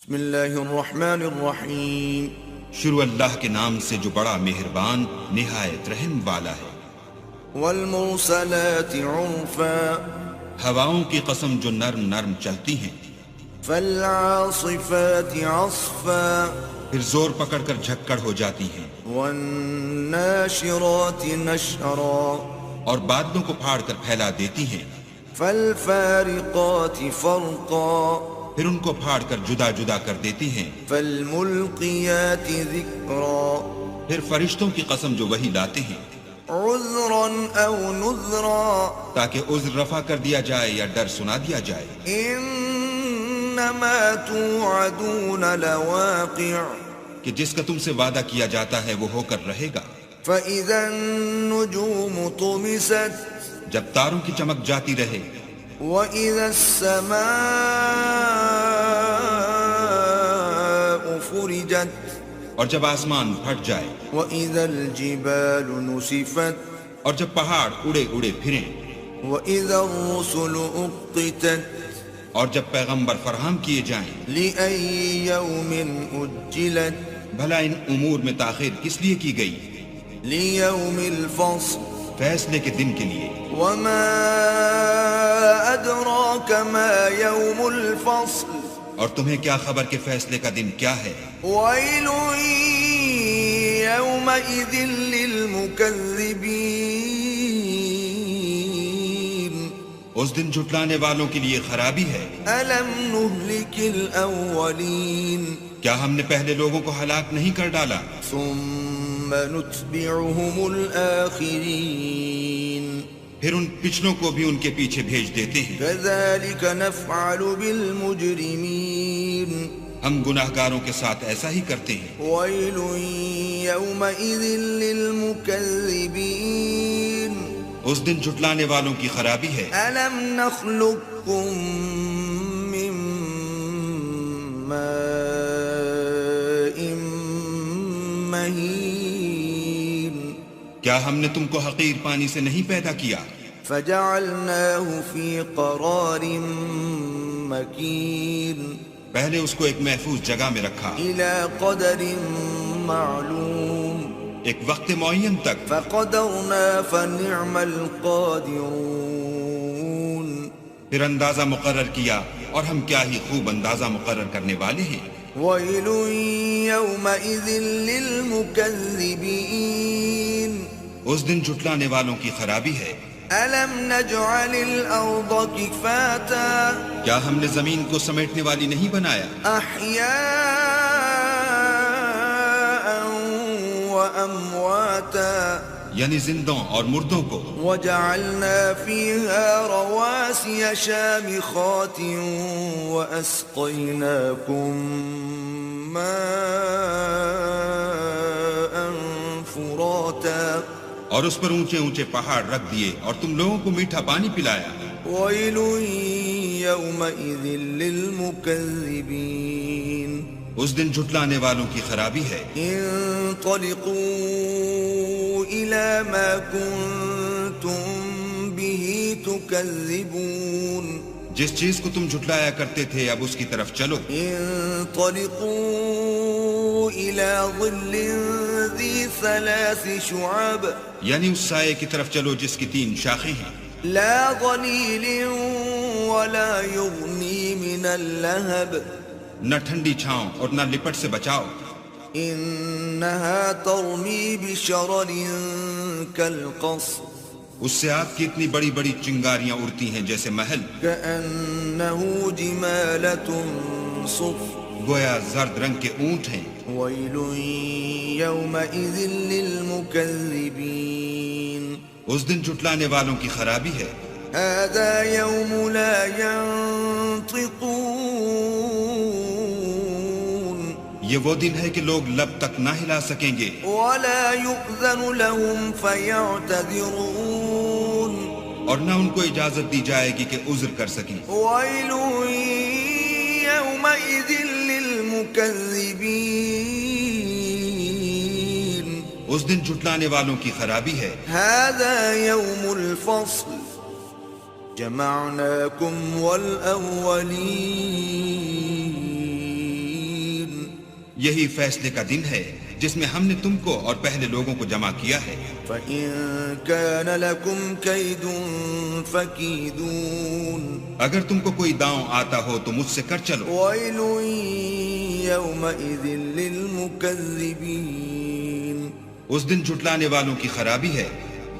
بسم اللہ الرحمن الرحیم. شروع اللہ کے نام سے جو بڑا مہربان نہایت رحم والا ہے. والمرسلات عرفا ہواؤں کی قسم جو نرم نرم چلتی ہیں. فالعاصفات عصفا پھر زور پکڑ کر جھکڑ ہو جاتی ہیں. والناشرات نشرا اور بادلوں کو پھاڑ کر پھیلا دیتی ہیں. فالفارقات فرقا پھر ان کو پھاڑ کر جدا جدا کر دیتی ہیں. فالملقیات ذکرا پھر فرشتوں کی قسم جو وہی لاتے ہیں عذرا او نذرا تاکہ عذر رفع کر دیا جائے یا ڈر سنا دیا جائے. انما توعدون لواقع کہ جس کا تم سے وعدہ کیا جاتا ہے وہ ہو کر رہے گا. فاذا النجوم طمست جب تاروں کی چمک جاتی رہے. وَإِذَا السَّمَاءُ فُرِجَتْ اور جب آسمان پھٹ جائے. وَإِذَا الْجِبَالُ نُسِفَتْ اور جب پہاڑ اڑے اڑے پھریں. وَإِذَا الرُّسُلُ أُقِّتَتْ اور جب پیغمبر فراہم کیے جائیں. لِأَيِّ يَوْمٍ أُجِّلَتْ بھلا ان امور میں تاخیر کس لیے کی گئی؟ لِيَوْمِ الْفَصْلِ فیصلے کے دن کے لیے. وَمَا أَدْرَاكَ مَا يَوْمُ الْفَصْلِ اور تمہیں کیا خبر کہ فیصلے کا دن کیا ہے؟ وَيْلٌ يَوْمَئِذٍ لِّلْمُكَذِّبِينَ اس دن جھٹلانے والوں کے لیے خرابی ہے. أَلَمْ نُهْلِكِ الْأَوَّلِينَ کیا ہم نے پہلے لوگوں کو ہلاک نہیں کر ڈالا؟ ثُمَّ نُتْبِعُهُمُ الْآخِرِينَ پھر ان پچھلوں کو بھی ان کے پیچھے بھیج دیتے ہیں. كَذَلِكَ نَفْعَلُ بِالْمُجْرِمِينَ ہم گناہگاروں کے ساتھ ایسا ہی کرتے ہیں. وَيْلٌ يَوْمَئِذٍ لِّلْمُكَذِّبِينَ اس دن جھٹلانے والوں کی خرابی ہے. أَلَمْ نَخْلُقكُّم مِّن مَّاءٍ مَّهِينٍ کیا ہم نے تم کو حقیر پانی سے نہیں پیدا کیا؟ فَجَعَلْنَاهُ فِي قَرَارٍ مَّكِينٍ پہلے اس کو ایک محفوظ جگہ میں رکھا إِلَى قَدَرٍ مَّعْلُومٍ ایک وقت معین تک. فَقَدَرْنَا فَنِعْمَ الْقَادِرُونَ پھر اندازہ مقرر کیا اور ہم کیا ہی خوب اندازہ مقرر کرنے والے ہیں. وَيْلٌ يَوْمَئِذٍ لِّلْمُكَذِّبِينَ اس دن جھٹلانے والوں کی خرابی ہے. أَلَمْ نَجْعَلِ الْأَرْضَ كِفَاتًا کیا ہم نے زمین کو سمیٹنے والی نہیں بنایا؟ أَحْيَاءً وَأَمْوَاتًا یعنی زندوں اور مردوں کو. وَجَعَلْنَا فِيهَا رَوَاسِيَ شَامِخَاتٍ وَأَسْقَيْنَاكُم مَّاءً فُرَاتًا اور اس پر اونچے اونچے پہاڑ رکھ دیے اور تم لوگوں کو میٹھا پانی پلایا. وَيْلٌ يَوْمَئِذٍ لِّلْمُكَذِّبِينَ اس دن جھٹلانے والوں کی خرابی ہے. انطلقوا إِلَى مَا كُنتُم بِهِ تُكَذِّبُونَ جس چیز کو تم جھٹلایا کرتے تھے اب اس کی طرف چلو. انطلقوا إِلَى ظِلٍّ ذِي ثَلَاثِ شُعَبٍ یعنی اس سائے کی طرف چلو جس کی 3 شاخیں ہیں. لَا ظَلِيلٍ وَلَا يُغْنِي مِنَ اللَّهَبِ نہ ٹھنڈی چھاؤں اور نہ لپٹ سے بچاؤ. إِنَّهَا تَرْمِي بِشَرَرٍ كَالْقَصْرِ اس سے آپ کی اتنی بڑی بڑی چنگاریاں اڑتی ہیں جیسے محل. كَأَنَّهُ جِمَالَةٌ صُفْرٌ گویا زرد رنگ کے اونٹ ہیں. وَيْلٌ يَوْمَئِذٍ لِّلْمُكَذِّبِينَ اس دن جھٹلانے والوں کی خرابی ہے. هَذَا يَوْمُ لَا يَنطِقُونَ یہ وہ دن ہے کہ لوگ لب تک نہ ہلا سکیں گے. وَلَا يُؤْذَنُ لَهُمْ فَيَعْتَذِرُونَ اور نہ ان کو اجازت دی جائے گی کہ عذر کر سکیں. وَيْلٌ يَوْمَئِذٍ لِّلْمُكَذِّبِينَ اس دن جھٹلانے والوں کی خرابی ہے. هَذَا يَوْمُ الْفَصْلِ جَمَعْنَاكُمْ وَالْأَوَّلِينَ یہی فیصلے کا دن ہے جس میں ہم نے تم کو اور پہلے لوگوں کو جمع کیا ہے۔ فَإِن كَانَ لَكُمْ كَيْدٌ فَكِيدُونِ اگر تم کو کوئی داؤں آتا ہو تو مجھ سے کر چلو۔ وَيْلٌ يَوْمَئِذٍ لِّلْمُكَذِّبِينَ اس دن جھٹلانے والوں کی خرابی ہے۔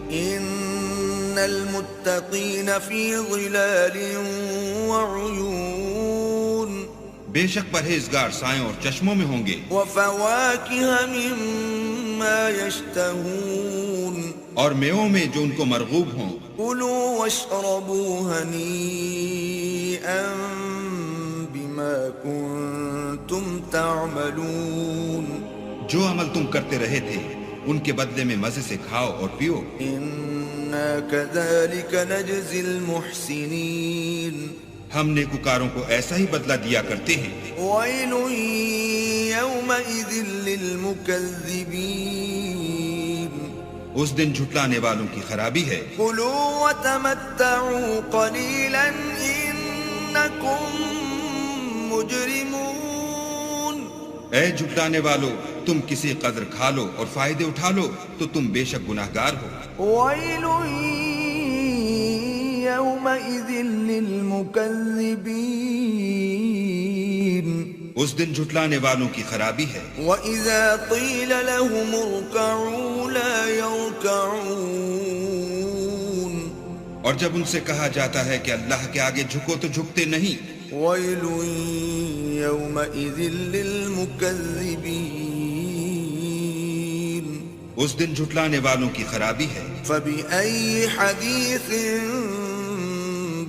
إِنَّ الْمُتَّقِينَ فِي ظِلَالٍ وَعُيُونٍ بے شک پرہیزگار سایوں اور چشموں میں ہوں گے۔ وَفَوَاكِهَ مِمَّا يَشْتَهُونَ اور میووں میں جو ان کو مرغوب ہوں۔ كُلُوا وَاشْرَبُوا هَنِيئًا بِمَا كُنتُمْ تَعْمَلُونَ جو عمل تم کرتے رہے تھے ان کے بدلے میں مزے سے کھاؤ اور پیو۔ إِنَّا كَذَلِكَ نَجْزِي الْمُحْسِنِينَ ہم نیکوکاروں کو ایسا ہی بدلہ دیا کرتے ہیں۔ وَيْلٌ يَوْمَئِذٍ لِّلْمُكَذِّبِينَ اس دن جھٹلانے والوں کی خرابی ہے۔ كُلُوا وَتَمَتَّعُوا قَلِيلًا إِنَّكُمْ مُجْرِمُونَ اے جھٹلانے والو، تم کسی قدر کھا لو اور فائدے اٹھا لو تو تم بے شک گناہگار ہو۔ وَيْلٌ يَوْمَئِذٍ لِّلْمُكَذِّبِينَ اس دن جھٹلانے والوں کی خرابی ہے۔ وَإِذَا قِيلَ لَهُمُ ارْكَعُوا لَا يَرْكَعُونَ اور جب ان سے کہا جاتا ہے کہ اللہ کے آگے جھکو تو جھکتے نہیں۔ وَيْلٌ يَوْمَئِذٍ لِّلْمُكَذِّبِينَ اس دن جھٹلانے والوں کی خرابی ہے۔ فَبِأَيِّ حَدِيثٍ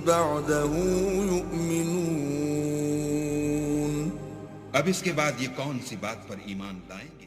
بَعْدَهُ يُؤْمِنُونَ اب اس کے بعد یہ کون سی بات پر ایمان لائیں گے؟